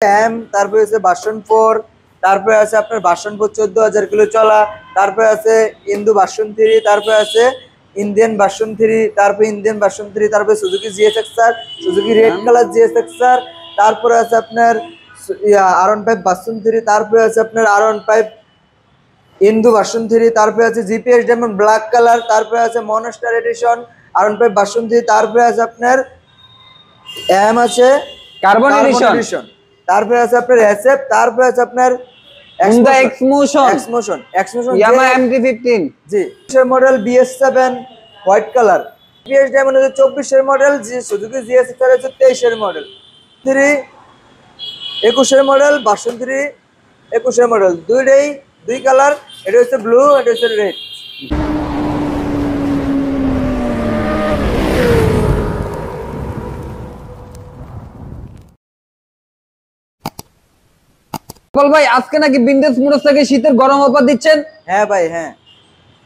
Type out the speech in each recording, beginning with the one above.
M, তারপরে আছে version 4, তারপরে আছে আপনার ভার্সন 4 14,000 কিলো চলা, তারপরে আছে ইন্দু ভার্সন 3, তারপরে আছে ইন্ডিয়ান ভার্সন 3, তারপরে ইন্ডিয়ান ভার্সন 3, তারপরে Suzuki GSX-R, Suzuki red colour GSX-R, তারপরে আছে আপনার R15 ভার্সন 3, তারপরে আছে আপনার R15 ইন্দু ভার্সন 3, তারপরে আছে জিপিএস ডায়মন্ড ব্ল্যাক কালার, তারপরে আছে মনস্টার এডিশন R15 ভার্সন 3, তারপরে আছে আপনার এম আছে কার্বন এডিশন, তারপরে আছে আপনার এসএফ, তারপরে আছে আপনার Honda Xmotion Yamaha MT-15 জি, 24 এর model BS7 white colour, GPS diamond আছে 24 এর মডেল, সুজুকি জিএসএক্সআর আছে 23 এর মডেল, 3 21 এর মডেল, ভার্সন 3 21 এর মডেল, দুই কালার, এটা হচ্ছে ব্লু, এটা হচ্ছে রেড। ভাই আজকে নাকি ভিনটেজ মোটরস থেকে শীতের গরম অফার দিচ্ছেন? হ্যাঁ ভাই, হ্যাঁ,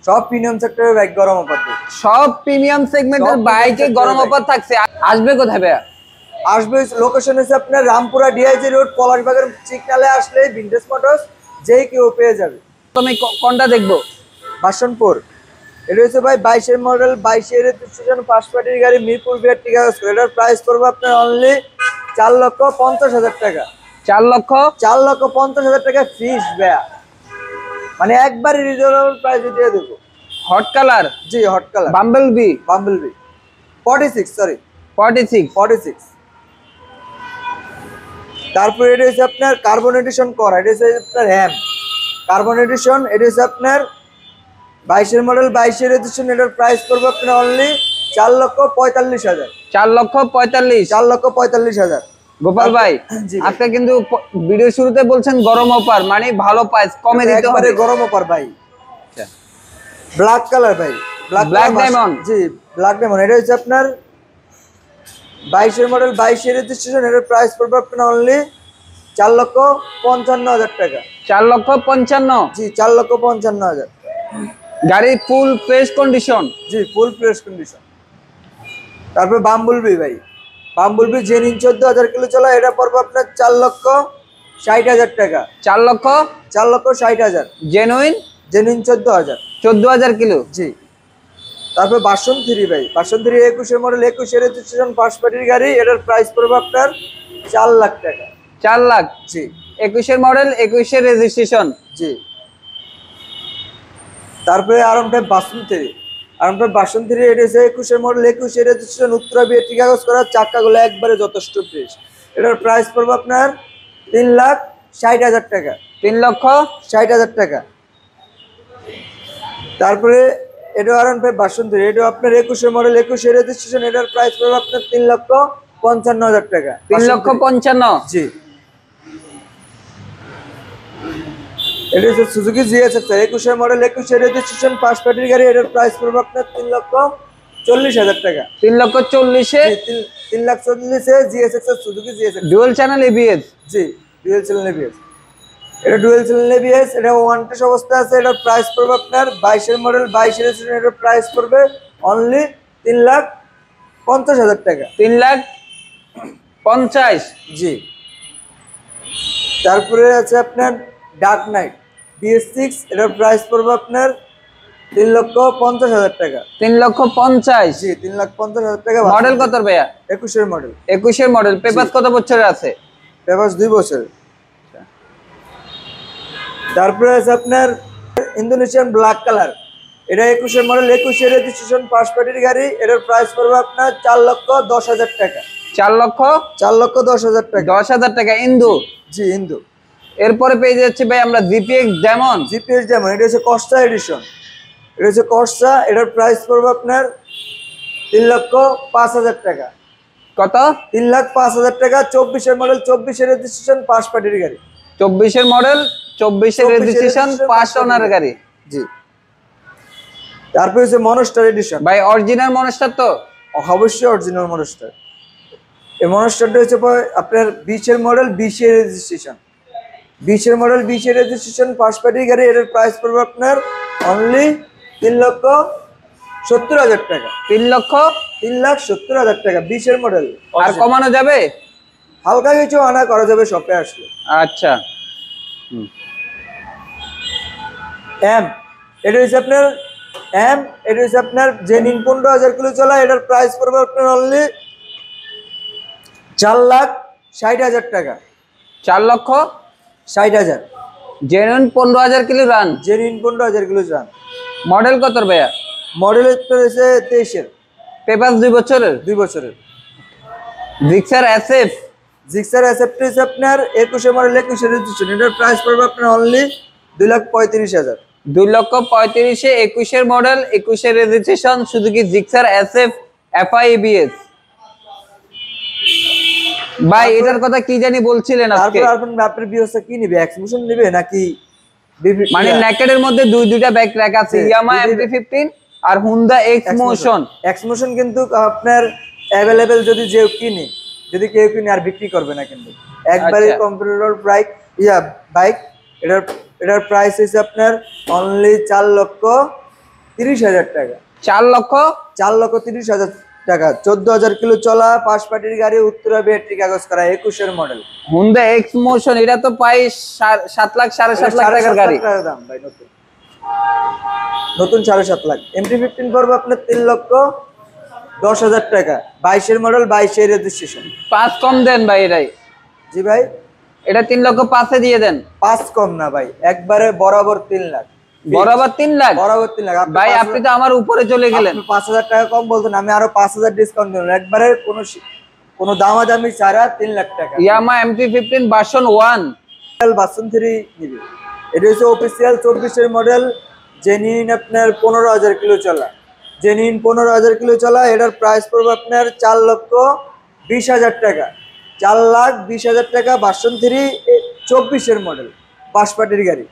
সব প্রিমিয়াম সেক্টরের বাইক গরম অফার দিচ্ছে। সব প্রিমিয়াম সেগমেন্টের বাইকে গরম অফার থাকছে। আসবে কোথায় ভাইয়া? আসবে লোকেশন হচ্ছে আপনার রামপুরা ডিআইজি রোড, পলাশবাগের সিগনালে আসলে ভিনটেজ মোটরস যেই কেউ পেয়ে যাবে। আমি কোনটা দেখবো? ভার্সন 4, এটা হচ্ছে ভাই 22 এর মডেল, 22 এর রেজিস্ট্রেশন, ফার্স্ট পার্টির গাড়ি, মিরপুর বিআর টিকা। এটার প্রাইস পড়বে আপনার অনলি 4,50,000 টাকা। 4,50,000 টাকা ফিক্স ব্যয়, মানে একবারে রিজনেবল প্রাইসে দিয়ে দেবো। Hot colour? জি, হট কালার, বাম্বলবি 46। তারপরে এটা হচ্ছে আপনার কার্বন এডিশন করা, এটা হচ্ছে আপনার হ্যাম কার্বন এডিশন, এটা হচ্ছে আপনার 22 এর মডেল, 22 এর রেজিস্ট্রেশন। এটার প্রাইস পড়বে আপনার অনলি 4,45,000। 4,45,000। গোপাল ভাই আজকে কিন্তু ভিডিও শুরুতে বলছেন গরম অফার, মানে ভালো প্রাইস কমে দিতে হবে। গরম অফার ভাই। ব্ল্যাক কালার ভাই, ব্ল্যাক ডায়মন্ড। জি, ব্ল্যাক ডায়মন্ড, এটা হচ্ছে আপনার 22 এর মডেল, 22 এর রেজিস্ট্রেশন। এটার প্রাইস পড়বে আপনার অনলি 4,55,000 টাকা। 4,55,000? জি, 4,55,000। গাড়ি ফুল ফ্রেশ কন্ডিশন? জি, ফুল ফ্রেশ কন্ডিশন। তারপর বাম্বলবি ভাই, বাম্বলবি জেনুইন 14,000 কিলো চলা, এটা পড়বে আপনার 4,60,000 টাকা। 4,60,000 জেনুইন 14,000 কিলো। জি। তারপর ভার্সন 3 ভাই, ভার্সন 3 21 এর মডেল, 21 এর রেজিস্ট্রেশন, ফার্স্ট পার্টির গাড়ি। এটার প্রাইস পড়বে আপনার 4 লাখ টাকা। 4 লাখ? জি। 21 এর মডেল, 21 এর রেজিস্ট্রেশন। জি। তারপরে R15 ভার্সন 3, R15 ভার্সন 3, এটা হচ্ছে 21 এর মডেল, 21 এর রেজিস্ট্রেশন, উত্তরা বিএটি কাগজ করা, চাকাগুলো একবারে যথেষ্ট ফ্রেশ। এটার প্রাইস পড়বে আপনার 3,60,000 টাকা। 3,60,000 টাকা। তারপরে এটা R15 ভার্সন 3, এটা আপনার 21 এর মডেল, 21 এর রেজিস্ট্রেশন। এটার প্রাইস পড়বে আপনার 3,55,000 টাকা। 3,55,000? জি। এটা হচ্ছে সুজুকি জিএসএক্সআর, 21 এর মডেল, 21 এর রেজিস্ট্রেশন, ফার্স্ট পার্টির গাড়ি। এটার প্রাইস পড়বে আপনার 3,40,000 টাকা। 3,40,000? 3,40,000 GSXR, Suzuki GSXR. Dual channel ABS? জি, ডুয়াল চ্যানেল এবিএস। এটা ডুয়াল চ্যানেল এবিএস, এটা ওয়ান টেস্ট অবস্থা আছে। এটার প্রাইস পড়বে আপনার 22 এর মডেল, 22 এর রেজিস্ট্রেশন। এটার প্রাইস পড়বে অনলি 3,50,000 টাকা। 3,50,000? জি। তারপরে আছে আপনার ডার্ক নাইট BS6, এটার প্রাইস পড়বে আপনার 3,50,000 টাকা। 3,50,000? জি, 3,50,000 টাকা। মডেল কত ভাইয়া? 21 এর মডেল। 21 এর মডেল। পেপারস কত বছরের আছে? পেপারস 2 বছর। তারপরে আছে আপনার ইন্দোনেশিয়ান ব্ল্যাক কালার, এটা 21 এর মডেল, 21 এর রেজিস্ট্রেশন, ফার্স্ট পার্টির গাড়ি। এটার প্রাইস পড়বে আপনার 4,10,000 টাকা। 4,10,000 টাকা? 10,000 টাকা ইন্দু? জি, ইন্দু। এরপরে পেয়ে যাচ্ছি ভাই আমরা জিপিএক্স ডায়মন্ড। জিপিএক্স ডায়মন্ড, এটা হচ্ছে কস্টা এডিশন, এটা হচ্ছে কস্টা। এটার প্রাইস পড়বে আপনার 3,05,000 টাকা। কত? 3,05,000 টাকা। 24 এর মডেল, 24 এর রেজিস্ট্রেশন, ফার্স্ট পার্টির গাড়ি। 24 এর মডেল, 24 এর রেজিস্ট্রেশন, ফার্স্ট ওনার গাড়ি। জি। তারপর হচ্ছে মনস্টার এডিশন। ভাই অরিজিনাল মনস্টার তো? অবশ্যই অরিজিনাল মনস্টার। এই মনস্টারটা হচ্ছে আপনার 20 এর মডেল, 20 এর রেজিস্ট্রেশন, 20 এর মডেল, 20 এর রেজিস্ট্রেশন, ফার্স্ট পার্টির গাড়ি। এর প্রাইস পড়বে আপনার অনলি 3,70,000 টাকা। 3,70,000 টাকা, 20 এর মডেল। আর কমানো যাবে? হালকা কিছু আনা করা যাবে শপে আসলে। আচ্ছা। এম এটা হচ্ছে আপনার জেনিন 15,000 কিলো চলা, এটার প্রাইস পড়বে আপনার অনলি 4,60,000 টাকা। 4,60,000। 60,000 genuine 15,000 kilo run. জেনিন 15,000 kilo run. Model কত ভাইয়া? মডেল হচ্ছে 23-এর। পেপারস 2 বছরের। 2 বছরের। Gixxer SF. জিক্সার এসএফ হচ্ছে আপনার 21 মডেল 21 রেজিস্ট্রেশন, এটার প্রাইস পড়বে আপনার only 2,35,000। 2,35,000 21 model 21 registration Suzuki Gixxer SF FI ABS. ভাই এটার কথা কি জানি বলছিলেন আজকে? তারপর আপনার বিএসটা কি নেবে, এক্সমোশন নেবে নাকি মানে নেকেডের মধ্যে দুইটা ব্যাক ট্র্যাক আছে, ইয়ামা MT-15 আর হুন্ডা এক্সমোশন। এক্সমোশন কিন্তু আপনার अवेलेबल যদি কেউ কিনে আর বিক্রি করবে না কিন্তু একবারে কম্পিউটার বাইক। এটার প্রাইস হচ্ছে আপনার অনলি 4,30,000 টাকা। 4,30,000 টাকা। 14,000 কিলো চলা, পাঁচ পাটির গাড়ি, উত্তরা ব্যাটারি কাগজ করা, 21-এর মডেল হুন্ডা এক্সমোশন। এটা তো প্রায় 7 লাখ 7.5 লাখ টাকার গাড়ি। দাম ভাই নতুন 7.5 লাখ। MT-15 পড়বে আপনার 3,10,000 টাকা। 22-এর মডেল, 22-এর রেজিস্ট্রেশন। 5 কম দেন ভাই এটাই। জি ভাই, এটা 3,05,000 দিয়ে দেন। 5 কম না ভাই, একবারে বরাবর 3 লাখ। বরাবর 3 লাখ? বরাবর 3 লাখ ভাই, আপনি তো আমার উপরে চলে গেলেন। 5,000 টাকা কম বলতেন, আমি আরো 5,000 ডিসকাউন্ট দিলাম। একবারে কোনো দামাদামি ছাড়া 3 লাখ টাকা। ইয়ামা MT-15 ভার্সন 1 ভার্সন 3 নিবে। এটা হচ্ছে অফিসিয়াল 24-এর মডেল, জেনুইন আপনার 15,000 কিলো চলা। জেনুইন 15,000 কিলো চলা, এটার প্রাইস পড়বে আপনার 4,20,000 টাকা। 4,20,000 টাকা। ভার্সন 3 24-এর মডেল, পাঁচপাটির গাড়ি।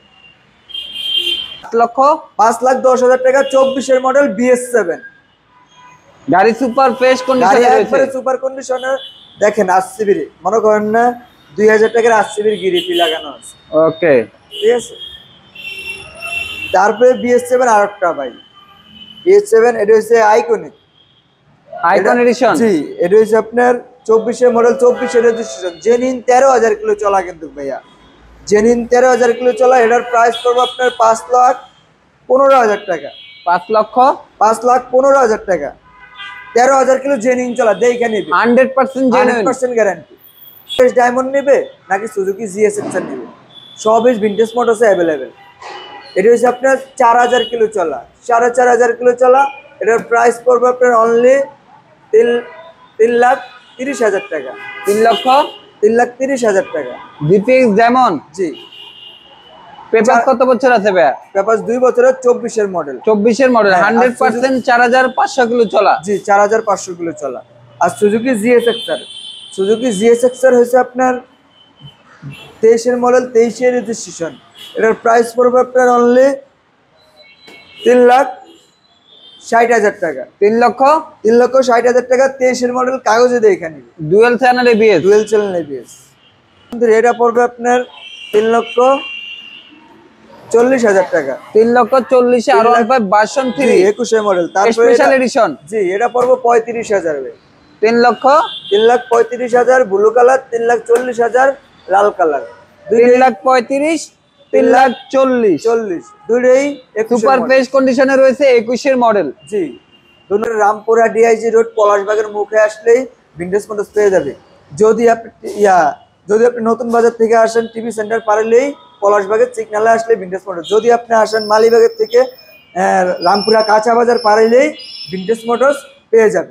5,10,000 টাকা। 24-এর মডেল, BS7 গাড়ি। সুপার ফ্রেশ কন্ডিশনে রয়েছে, একবারে সুপার কন্ডিশনে। দেখেন আরসিবি, মনে করেন না 2,000 টাকার আরসিবির গিরিপি লাগানো আছে। ওকে, ঠিক আছে। তারপরে BS7 আরেকটা ভাই, BS7 এটা হচ্ছে আইকন এডিশন। জি, এটা হচ্ছে আপনার 24-এর মডেল, 24-এর রেজিস্ট্রেশন। জেনুইন 13,000 কিলো চলা কিন্তু ভাইয়া, জেনুইন 13,000 কিলো চলা। এটার প্রাইস পড়বে আপনার 5,15,000 টাকা। 5,15,000 টাকা। 13,000 কিলো জেনুইন চলা, দেখে নিবে। 100% জেনুইন, 100% গ্যারান্টি। ডায়মন্ড নেবে নাকি সুজুকি GSX-R নেবে, সব ভিনটেজ মোটরসে अवेलेबल। এটা হচ্ছে আপনার 4,000 কিলো চলা, 4,500 কিলো চলা। এটার প্রাইস পড়বে আপনার অনলি 3,30,000 টাকা। 3,30,000 টাকা। ডিপিএক্স ডায়মন্ড। জি। পেপার কত বছর আছে ভাইয়া? পেপার 2 বছরের, 24-এর মডেল। 24-এর মডেল, 100% 4,500 কিলো চলা। জি, 4,500 কিলো চলা। আর সুজুকি GSX-R হচ্ছে আপনার 23-এর মডেল, 23-এর রেজিস্ট্রেশন। এটার প্রাইস পড়বে আপনার অনলি 3,60,000 টাকা। 3,60,000 টাকা। 23-এর মডেল, কাগজে দেখে নিবে। Dual channel ABS. কিন্তু এটা পড়বে আপনার 3,40,000 টাকা। 3,40,000 আর 15 ভার্সন 3 21-এর মডেল। তারপরে স্পেশাল এডিশন। জি, এটা পড়বে 35,000 ভাই। 3,35,000 ব্লু কালার, 3,40,000 লাল কালার। 3,35,000 3,40,000 দুইটাই সুপার ফ্রেশ কন্ডিশনে রয়েছে, 21-এর মডেল। জি, দুটোর রামপুরা DIG রোড পলাশবাগের মুখে আসলেই ভিনটেজ মোটরস পেয়ে যাবে। যদি আপনি নতুন বাজার থেকে আসেন, টিভি সেন্টার পারলেই পলাশবাগের সিগনালে আসলে ভিনটেজ মোটরস। যদি আপনি আসেন মালিবাগের থেকে রামপুরা কাঁচা বাজার পারলেই ভিনটেজ মোটরস পেয়ে যাবে।